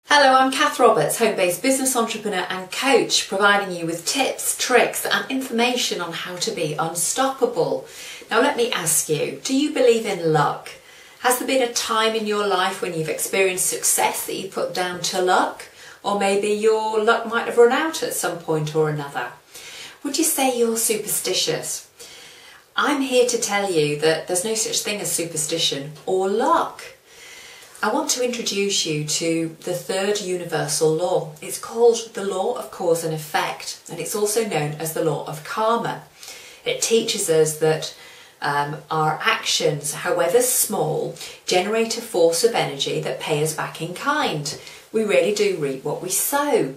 Hello, I'm Kath Roberts, home-based business entrepreneur and coach, providing you with tips, tricks and information on how to be unstoppable. Now let me ask you, do you believe in luck? Has there been a time in your life when you've experienced success that you put down to luck? Or maybe your luck might have run out at some point or another. Would you say you're superstitious? I'm here to tell you that there's no such thing as superstition or luck. I want to introduce you to the third universal law. It's called the law of cause and effect, and it's also known as the law of karma. It teaches us that our actions, however small, generate a force of energy that pay us back in kind. We really do reap what we sow.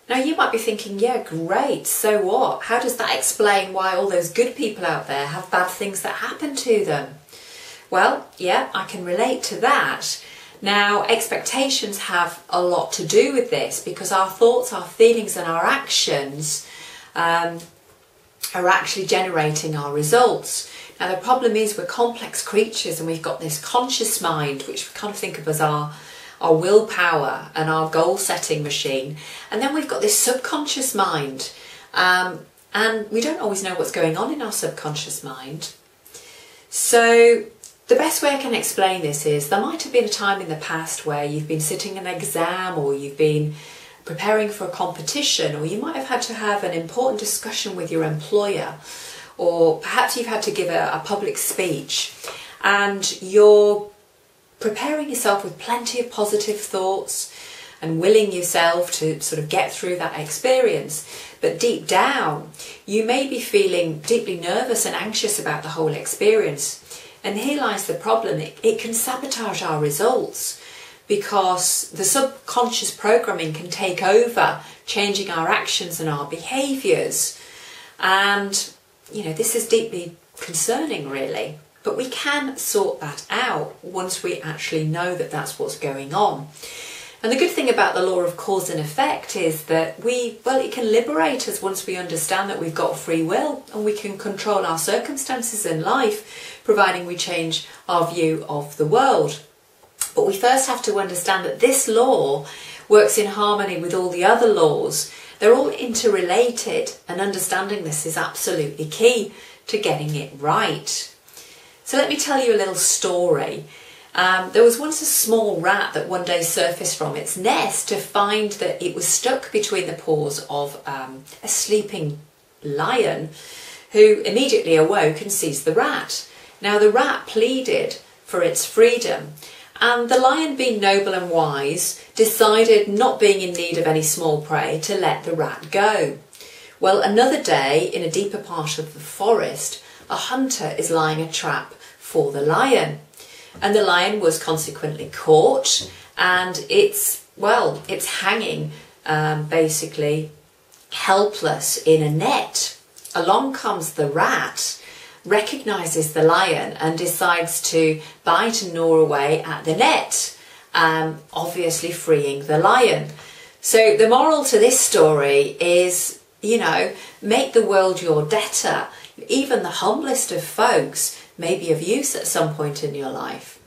Now you might be thinking, yeah, great, so what? How does that explain why all those good people out there have bad things that happen to them? Well, yeah, I can relate to that. Now, expectations have a lot to do with this because our thoughts, our feelings and our actions are actually generating our results. Now, the problem is we're complex creatures and we've got this conscious mind, which we kind of think of as our willpower and our goal-setting machine. And then we've got this subconscious mind and we don't always know what's going on in our subconscious mind. So the best way I can explain this is there might have been a time in the past where you've been sitting an exam or you've been preparing for a competition, or you might have had to have an important discussion with your employer, or perhaps you've had to give a public speech and you're preparing yourself with plenty of positive thoughts and willing yourself to sort of get through that experience. But deep down, you may be feeling deeply nervous and anxious about the whole experience. And here lies the problem. It can sabotage our results because the subconscious programming can take over, changing our actions and our behaviours. And, you know, this is deeply concerning, really. But we can sort that out once we actually know that that's what's going on. And the good thing about the law of cause and effect is that it can liberate us once we understand that we've got free will and we can control our circumstances in life, providing we change our view of the world. But we first have to understand that this law works in harmony with all the other laws. They're all interrelated, and understanding this is absolutely key to getting it right. So let me tell you a little story. There was once a small rat that one day surfaced from its nest to find that it was stuck between the paws of a sleeping lion, who immediately awoke and seized the rat. Now the rat pleaded for its freedom, and the lion, being noble and wise, decided, not being in need of any small prey, to let the rat go. Well, another day, in a deeper part of the forest, a hunter is laying a trap for the lion. And the lion was consequently caught, and it's hanging basically helpless in a net. Along comes the rat, recognises the lion and decides to bite and gnaw away at the net, obviously freeing the lion. So the moral to this story is, you know, make the world your debtor. Even the humblest of folks may be of use at some point in your life.